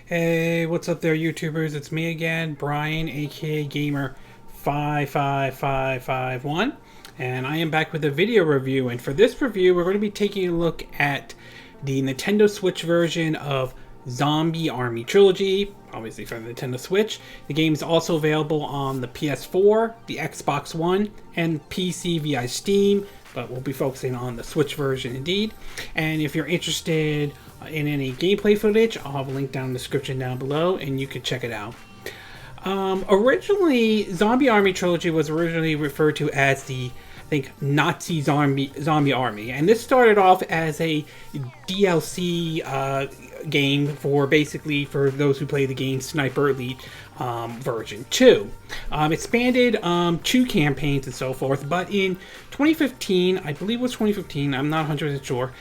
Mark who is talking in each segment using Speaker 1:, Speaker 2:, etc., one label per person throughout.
Speaker 1: Hey, what's up there, YouTubers? It's me again, Brian, aka Gamer 55551, and I am back with a video review. And for this review, we're going to be taking a look at the Nintendo Switch version of Zombie Army Trilogy, obviously for the Nintendo Switch. The game is also available on the PS4, the Xbox One, and PC via Steam, but we'll be focusing on the Switch version indeed. And if you're interested in any gameplay footage, I'll have a link down in the description down below and you can check it out. Originally, Zombie Army Trilogy was originally referred to as the, I think, Nazi Zombie Army, and this started off as a DLC game for basically for those who play the game Sniper Elite version 2. It spanned 2 campaigns and so forth, but in 2015, I believe it was 2015, I'm not 100% sure,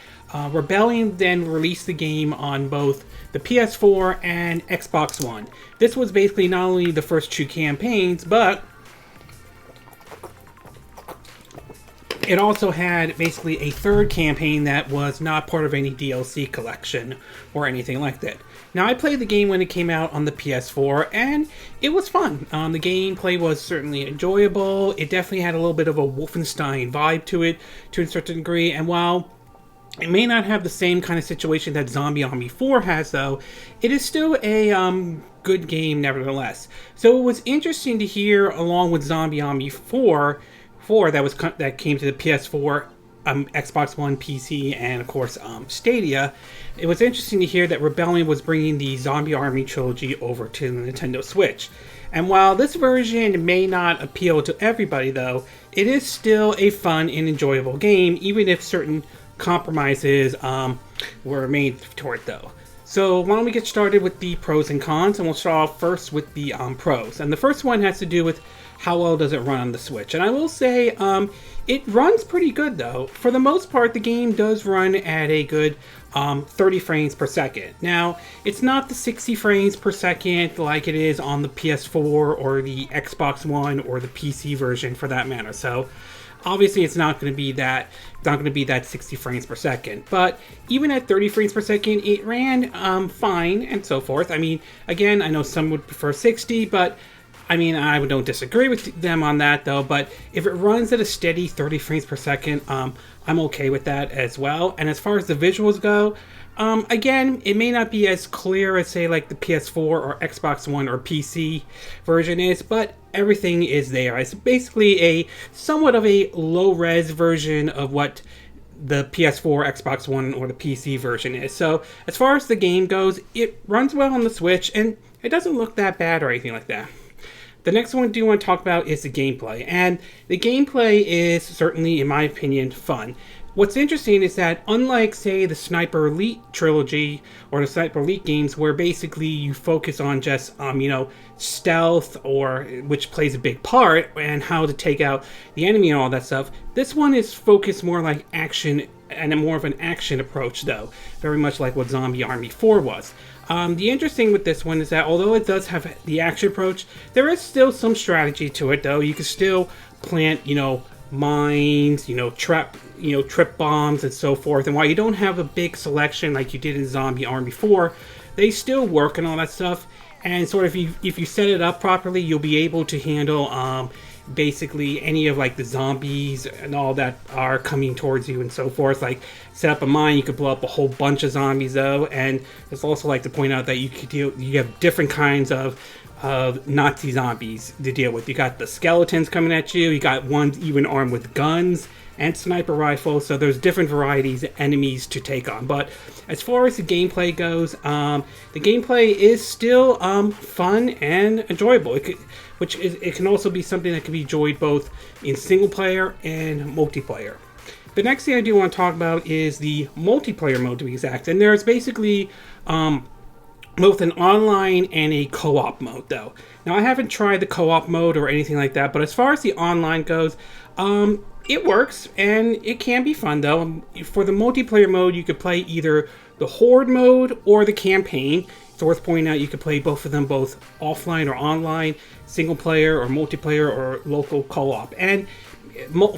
Speaker 1: Rebellion then released the game on both the PS4 and Xbox One. This was basically not only the first 2 campaigns, but it also had basically a third campaign that was not part of any DLC collection or anything like that. Now, I played the game when it came out on the PS4, and it was fun. The gameplay was certainly enjoyable. It definitely had a little bit of a Wolfenstein vibe to it, to a certain degree, and while it may not have the same kind of situation that Zombie Army 4 has, though, it is still a good game nevertheless. So it was interesting to hear, along with Zombie Army 4 that came to the PS4, Xbox One, PC, and of course Stadia. It was interesting to hear that Rebellion was bringing the Zombie Army Trilogy over to the Nintendo Switch. And while this version may not appeal to everybody, though, it is still a fun and enjoyable game, even if certain compromises were made for it, though. So why don't we get started with the pros and cons, and we'll start off first with the pros. And the first one has to do with how well does it run on the Switch. And I will say it runs pretty good, though. For the most part, the game does run at a good 30 frames per second. Now, it's not the 60 frames per second like it is on the PS4 or the Xbox One or the PC version for that matter. So obviously, it's not going to be that 60 frames per second. But even at 30 frames per second, it ran fine and so forth. I mean, again, I know some would prefer 60, but I mean, I don't disagree with them on that, though. But if it runs at a steady 30 frames per second, I'm okay with that as well. And as far as the visuals go, again, it may not be as clear as, say, like the PS4 or Xbox One or PC version is, but everything is there. It's basically a somewhat of a low-res version of what the PS4, Xbox One, or the PC version is. So as far as the game goes, it runs well on the Switch, and it doesn't look that bad or anything like that. The next one I do want to talk about is the gameplay, and the gameplay is certainly, in my opinion, fun. What's interesting is that unlike, say, the Sniper Elite trilogy or the Sniper Elite games, where basically you focus on just, stealth, or which plays a big part, and how to take out the enemy and all that stuff, this one is focused more like action, and more of an action approach, though, very much like what Zombie Army 4 was. The interesting with this one is that although it does have the action approach, there is still some strategy to it, though. You can still plant, mines, trip bombs and so forth. And while you don't have a big selection like you did in Zombie Army 4, they still work and all that stuff. And sort of if you set it up properly, you'll be able to handle basically any of like the zombies and all that are coming towards you and so forth. Like set up a mine, you could blow up a whole bunch of zombies, though. And it's also like to point out that you have different kinds of Nazi zombies to deal with. You got the skeletons coming at you, you got ones even armed with guns and sniper rifles, so there's different varieties of enemies to take on. But as far as the gameplay goes, the gameplay is still fun and enjoyable. It can also be something that can be enjoyed both in single player and multiplayer. The next thing I do want to talk about is the multiplayer mode, to be exact, and there's basically both an online and a co-op mode, though. Now, I haven't tried the co-op mode or anything like that, but as far as the online goes, it works, and it can be fun, though. For the multiplayer mode, you could play either the Horde mode or the campaign. It's worth pointing out you could play both of them both offline or online, single player or multiplayer or local co-op. And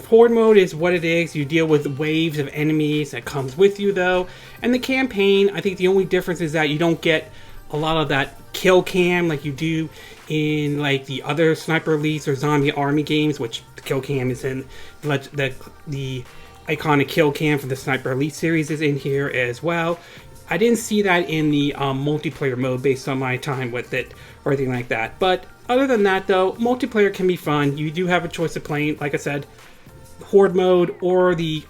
Speaker 1: Horde mode is what it is. You deal with waves of enemies that comes with you, though. And the campaign, I think the only difference is that you don't get a lot of that kill cam like you do in like the other Sniper Elites or Zombie Army games, which the kill cam is in the iconic kill cam for the Sniper Elite series is in here as well. I didn't see that in the multiplayer mode based on my time with it or anything like that. But other than that, though, multiplayer can be fun. You do have a choice of playing, like I said, Horde mode or the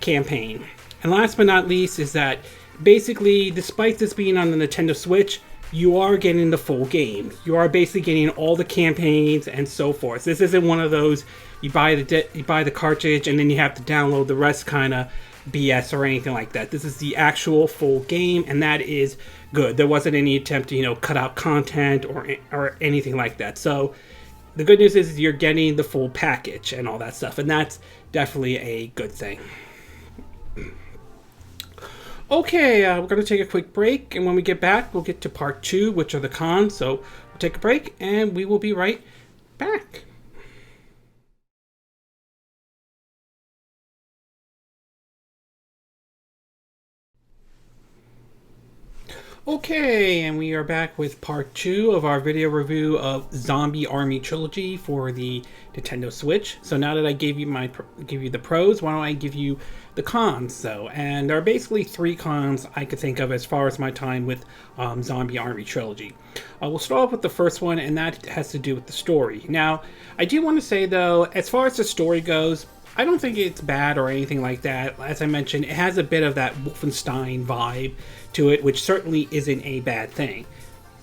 Speaker 1: campaign. And last but not least is that basically, despite this being on the Nintendo Switch, you are getting the full game. You are basically getting all the campaigns and so forth. This isn't one of those you buy the cartridge and then you have to download the rest kind of BS or anything like that. This is the actual full game, and that is good. There wasn't any attempt to cut out content or anything like that. So the good news is you're getting the full package and all that stuff, and that's definitely a good thing. Okay, we're going to take a quick break, and when we get back, we'll get to part 2, which are the cons. So we'll take a break, and we will be right back. Okay, and we are back with part 2 of our video review of Zombie Army Trilogy for the Nintendo Switch. So now that I gave you the pros, why don't I give you the cons? And there are basically 3 cons I could think of as far as my time with Zombie Army Trilogy. We'll start off with the first one, and that has to do with the story. Now, I do want to say though, as far as the story goes, I don't think it's bad or anything like that. As I mentioned, it has a bit of that Wolfenstein vibe to it, which certainly isn't a bad thing.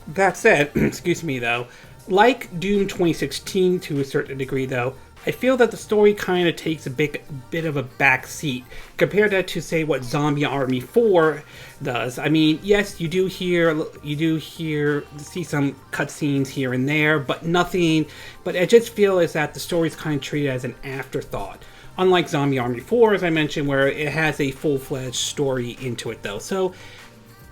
Speaker 1: That said, excuse me though, like Doom 2016 to a certain degree though, I feel that the story kind of takes a bit of a back seat compared that to say what Zombie Army 4 does. I mean, yes, you do see some cutscenes here and there, but nothing. But I just feel is that the story's kind of treated as an afterthought. Unlike Zombie Army 4, as I mentioned, where it has a full-fledged story into it, though. So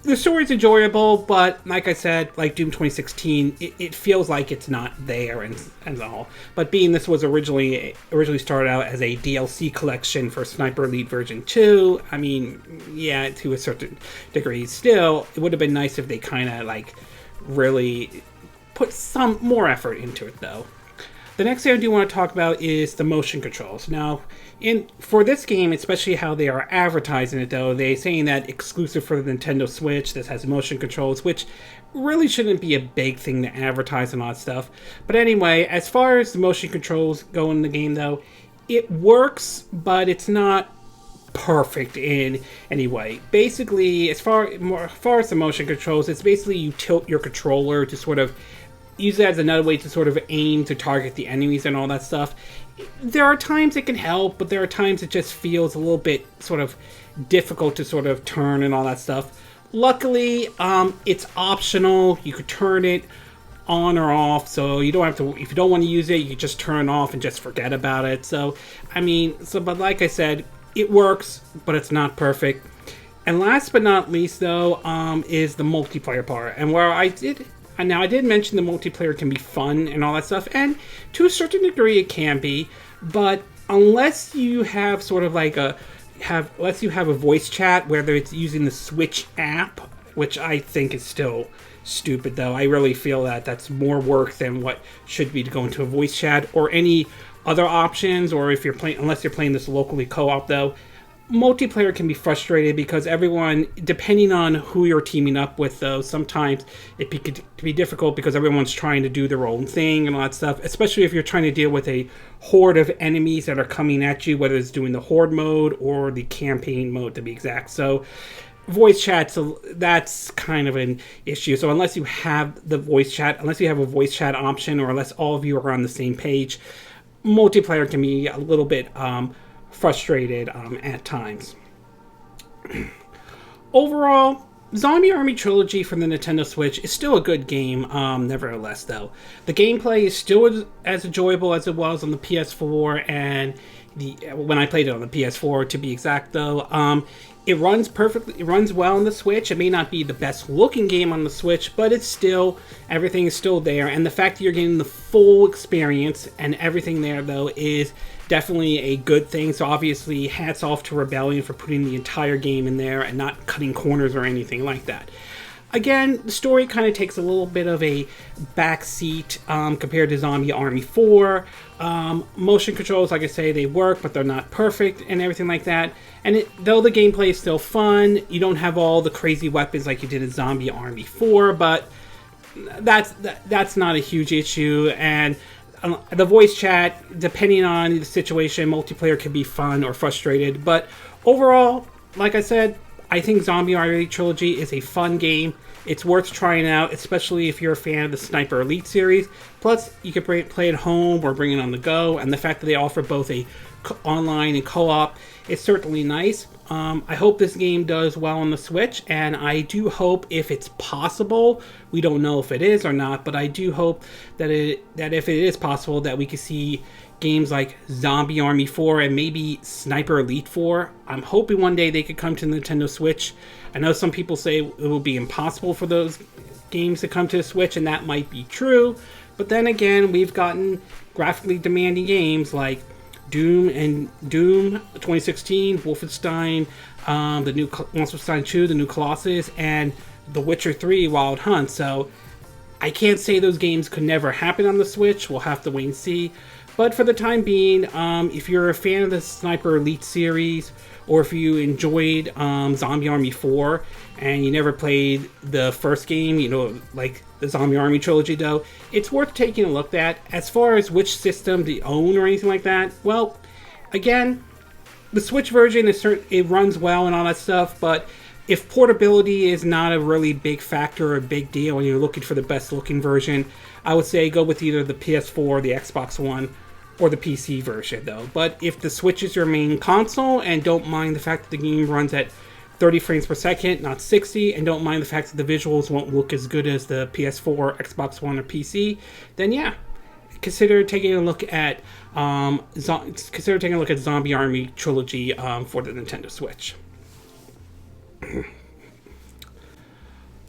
Speaker 1: the story's enjoyable, but like I said, like Doom 2016, it feels like it's not there and all. But being this was originally started out as a DLC collection for Sniper Elite version 2, I mean, yeah, to a certain degree, still, it would have been nice if they kind of like really put some more effort into it, though. The next thing I do want to talk about is the motion controls. Now, for this game, especially how they are advertising it, though, they're saying that exclusive for the Nintendo Switch, this has motion controls, which really shouldn't be a big thing to advertise and all that stuff. But anyway, as far as the motion controls go in the game, though, it works, but it's not perfect in any way. Basically, as far as the motion controls, it's basically you tilt your controller to sort of use it as another way to sort of aim to target the enemies and all that stuff. There are times it can help, but there are times it just feels a little bit sort of difficult to sort of turn and all that stuff. Luckily, it's optional. You could turn it on or off, so you don't have to. If you don't want to use it, you just turn it off and just forget about it. So, I mean, but like I said, it works, but it's not perfect. And last but not least, though, is the multiplayer part, and where I did mention the multiplayer can be fun and all that stuff, and to a certain degree it can be, but unless you have sort of like unless you have a voice chat, whether it's using the Switch app, which I think is still stupid though. I really feel that that's more work than what should be to go into a voice chat or any other options, or if you're playing, unless you're playing this locally co-op though. Multiplayer can be frustrated because everyone, depending on who you're teaming up with, though, sometimes it can be difficult because everyone's trying to do their own thing and all that stuff, especially if you're trying to deal with a horde of enemies that are coming at you, whether it's doing the horde mode or the campaign mode to be exact. So voice chat, so that's kind of an issue. So unless you have a voice chat option, or unless all of you are on the same page, multiplayer can be a little bit frustrated at times. Overall, Zombie Army Trilogy from the Nintendo Switch is still a good game, nevertheless, though. The gameplay is still as enjoyable as it was on the PS4, and when I played it on the PS4, to be exact, though. It runs perfectly. It runs well on the Switch. It may not be the best looking game on the Switch, but it's still, everything is still there. And the fact that you're getting the full experience and everything there, though, is definitely a good thing. So obviously, hats off to Rebellion for putting the entire game in there and not cutting corners or anything like that. Again, the story kind of takes a little bit of a backseat compared to Zombie Army 4. Motion controls, like I say, they work, but they're not perfect and everything like that. And though the gameplay is still fun, you don't have all the crazy weapons like you did in Zombie Army 4, but that's not a huge issue. And the voice chat, depending on the situation, multiplayer can be fun or frustrated. But overall, like I said, I think Zombie Army Trilogy is a fun game. It's worth trying out, especially if you're a fan of the Sniper Elite series. Plus, you can play it home or bring it on the go, and the fact that they offer both a online and co-op is certainly nice. I hope this game does well on the Switch, and I do hope, if it's possible, we don't know if it is or not, but I do hope that if it is possible, that we can see games like Zombie Army 4 and maybe Sniper Elite 4. I'm hoping one day they could come to Nintendo Switch. I know some people say it will be impossible for those games to come to the Switch, and that might be true. But then again, we've gotten graphically demanding games like Doom 2016, Wolfenstein, the new Wolfenstein 2, the new Colossus, and The Witcher 3 Wild Hunt. So I can't say those games could never happen on the Switch. We'll have to wait and see. But for the time being, if you're a fan of the Sniper Elite series, or if you enjoyed Zombie Army 4 and you never played the first game, you know, like the Zombie Army Trilogy though, it's worth taking a look at. As far as which system to own or anything like that, well, again, the Switch version it runs well and all that stuff, but if portability is not a really big factor or a big deal and you're looking for the best looking version, I would say go with either the PS4, the Xbox One, or the PC version though. But if the Switch is your main console and don't mind the fact that the game runs at 30 frames per second, not 60, and don't mind the fact that the visuals won't look as good as the PS4, Xbox One, or PC, then yeah, consider taking a look at Zombie Army Trilogy for the Nintendo Switch.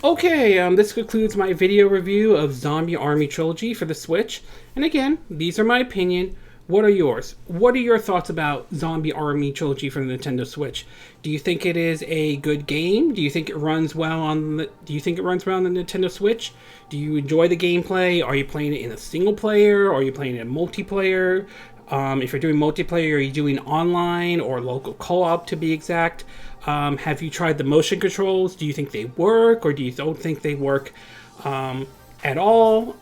Speaker 1: Okay, this concludes my video review of Zombie Army Trilogy for the Switch. And again, these are my opinion. What are yours? What are your thoughts about Zombie Army Trilogy for the Nintendo Switch? Do you think it is a good game? Do you think it runs well on the Nintendo Switch? Do you enjoy the gameplay? Are you playing it in a single player? Or are you playing it in multiplayer? If you're doing multiplayer, are you doing online or local co-op to be exact? Have you tried the motion controls? Do you think they work, or do you don't think they work at all?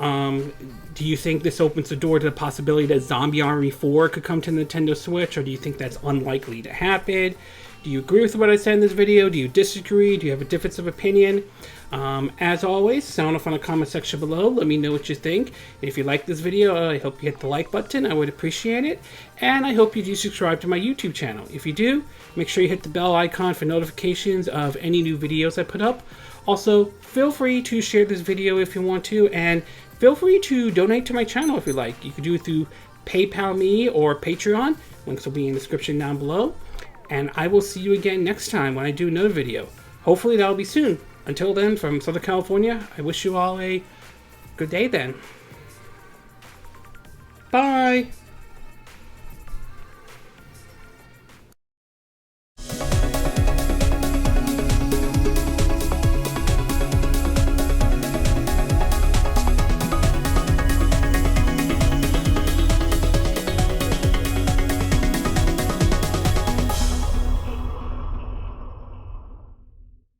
Speaker 1: Do you think this opens the door to the possibility that Zombie Army 4 could come to Nintendo Switch, or do you think that's unlikely to happen? Do you agree with what I said in this video? Do you disagree? Do you have a difference of opinion? As always, sound off on the comment section below. Let me know what you think. And if you like this video, I hope you hit the like button. I would appreciate it. And I hope you do subscribe to my YouTube channel. If you do, make sure you hit the bell icon for notifications of any new videos I put up. Also, feel free to share this video if you want to, and feel free to donate to my channel if you like. You can do it through PayPal me or Patreon. Links will be in the description down below. And I will see you again next time when I do another video. Hopefully that'll be soon. Until then, from Southern California, I wish you all a good day then. Bye!